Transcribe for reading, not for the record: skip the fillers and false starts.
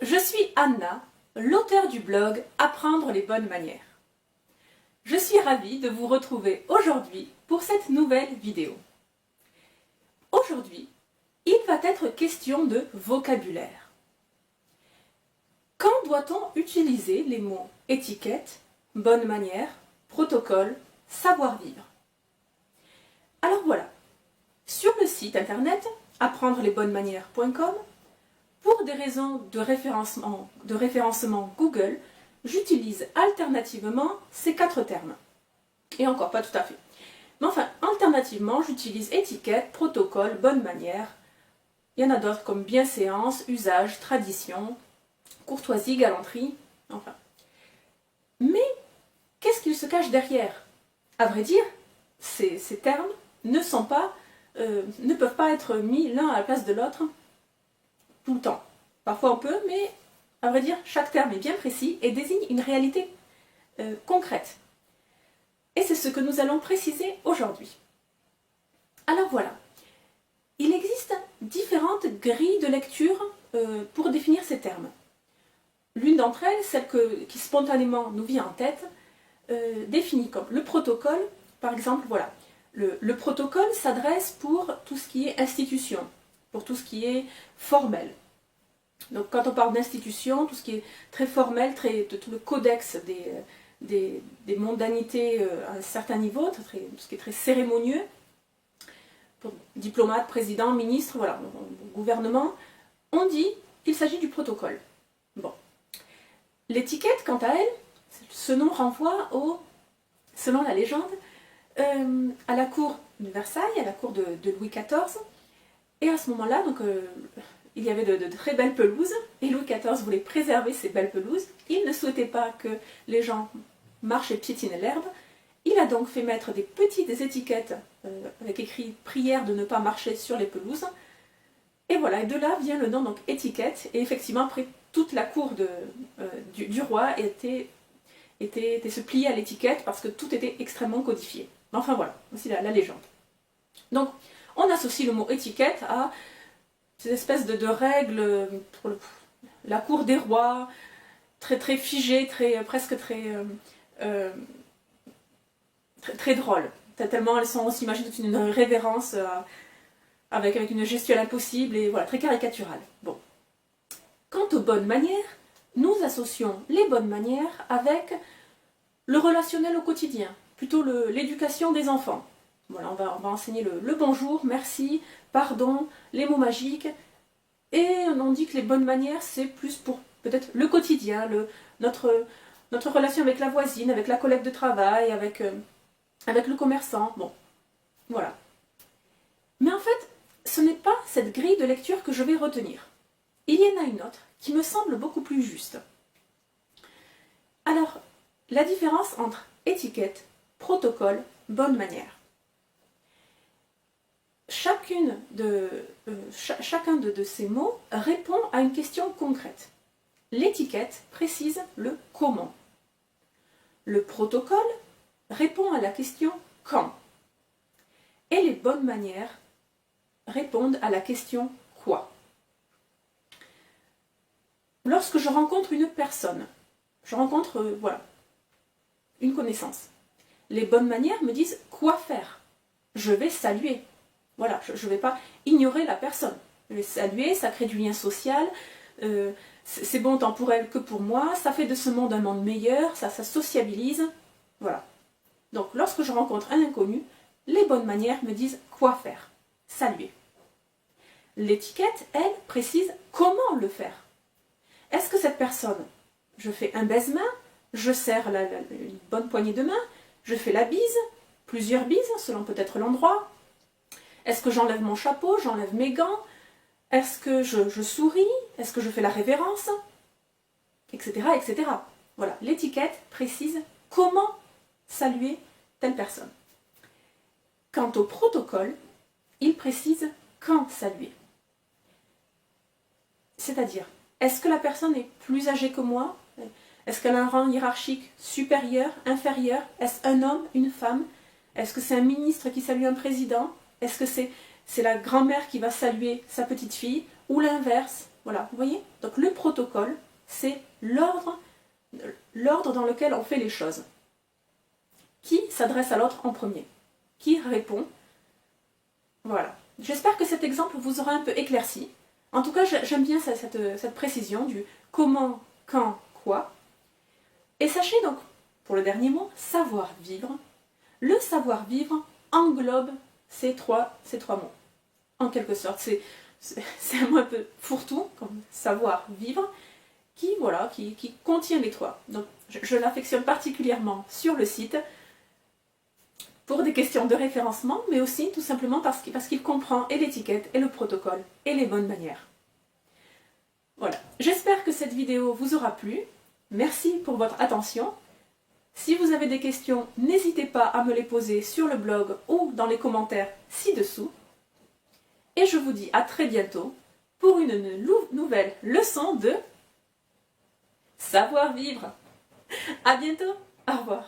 Je suis Anna, l'auteure du blog Apprendre les bonnes manières. Je suis ravie de vous retrouver aujourd'hui pour cette nouvelle vidéo. Aujourd'hui, il va être question de vocabulaire. Quand doit-on utiliser les mots étiquette, bonne manière, protocole, savoir-vivre? Alors voilà, sur le site internet apprendrelesbonnesmanières.com, pour des raisons de référencement Google, j'utilise alternativement ces 4 termes. Et encore pas tout à fait. Mais enfin, alternativement, j'utilise étiquette, protocole, bonne manière. Il y en a d'autres comme bienséance, usage, tradition, courtoisie, galanterie, enfin. Mais qu'est-ce qu'il se cache derrière? À vrai dire, ces termes ne peuvent pas être mis l'un à la place de l'autre tout le temps. Parfois on peut, mais à vrai dire, chaque terme est bien précis et désigne une réalité concrète. Et c'est ce que nous allons préciser aujourd'hui. Alors voilà, il existe différentes grilles de lecture pour définir ces termes. L'une d'entre elles, celle qui spontanément nous vient en tête, définit comme le protocole, par exemple, voilà. Le protocole s'adresse pour tout ce qui est institution, pour tout ce qui est formel. Donc quand on parle d'institution, tout ce qui est très formel, tout le codex des mondanités à un certain niveau, tout ce qui est très cérémonieux, pour diplomate, président, ministre, voilà, gouvernement, on dit qu'il s'agit du protocole. Bon. L'étiquette, quant à elle, ce nom renvoie selon la légende, à la cour de Versailles, à la cour de Louis XIV, et à ce moment-là, donc, il y avait de très belles pelouses, et Louis XIV voulait préserver ces belles pelouses. Il ne souhaitait pas que les gens marchent et piétinent l'herbe. Il a donc fait mettre des petites étiquettes avec écrit « Prière de ne pas marcher sur les pelouses ». Et voilà, et de là vient le nom donc étiquette, et effectivement, après, toute la cour du roi se pliait à l'étiquette parce que tout était extrêmement codifié. Enfin voilà, voici la légende. Donc, on associe le mot étiquette à ces espèces de règles pour la cour des rois, très figées, presque très drôles. Tellement elles sont, on s'imagine toute une révérence avec une gestuelle impossible et voilà, très caricaturale. Bon. Quant aux bonnes manières, nous associons les bonnes manières avec le relationnel au quotidien, plutôt l'éducation des enfants. Voilà, on va enseigner le bonjour, merci, pardon, les mots magiques. Et on dit que les bonnes manières, c'est plus pour peut-être le quotidien, notre relation avec la voisine, avec la collègue de travail, avec le commerçant. Bon, voilà. Mais en fait, ce n'est pas cette grille de lecture que je vais retenir. Il y en a une autre qui me semble beaucoup plus juste. Alors, la différence entre étiquette, protocole, bonne manière. Chacun de ces mots répond à une question concrète. L'étiquette précise le comment. Le protocole répond à la question quand. Et les bonnes manières répondent à la question quoi. Lorsque je rencontre une personne, je rencontre voilà, une connaissance, les bonnes manières me disent quoi faire. Je vais saluer. Voilà, je ne vais pas ignorer la personne. Je vais saluer, ça crée du lien social, c'est bon tant pour elle que pour moi, ça fait de ce monde un monde meilleur, ça sociabilise. Voilà. Donc lorsque je rencontre un inconnu, les bonnes manières me disent quoi faire. Saluer. L'étiquette, elle, précise comment le faire. Est-ce que cette personne, je fais un baise-main, je serre une bonne poignée de main, je fais la bise, plusieurs bises, selon peut-être l'endroit. Est-ce que j'enlève mon chapeau, j'enlève mes gants? Est-ce que je souris? Est-ce que je fais la révérence? Etc. etc. Voilà, l'étiquette précise comment saluer telle personne. Quant au protocole, il précise quand saluer. C'est-à-dire, est-ce que la personne est plus âgée que moi? Est-ce qu'elle a un rang hiérarchique supérieur, inférieur? Est-ce un homme, une femme? Est-ce que c'est un ministre qui salue un président? Est-ce que c'est la grand-mère qui va saluer sa petite fille? Ou l'inverse? Voilà, vous voyez? Donc le protocole, c'est l'ordre dans lequel on fait les choses. Qui s'adresse à l'autre en premier? Qui répond? Voilà. J'espère que cet exemple vous aura un peu éclairci. En tout cas, j'aime bien cette précision du comment, quand, quoi. Et sachez donc, pour le dernier mot, savoir-vivre. Le savoir-vivre englobe ces trois mots. En quelque sorte, c'est un mot un peu fourre-tout, comme savoir-vivre, qui contient les trois. Donc, je l'affectionne particulièrement sur le site, pour des questions de référencement, mais aussi tout simplement parce qu'il comprend et l'étiquette, et le protocole, et les bonnes manières. Voilà, j'espère que cette vidéo vous aura plu. Merci pour votre attention. Si vous avez des questions, n'hésitez pas à me les poser sur le blog ou dans les commentaires ci-dessous. Et je vous dis à très bientôt pour une nouvelle leçon de savoir-vivre. À bientôt, au revoir.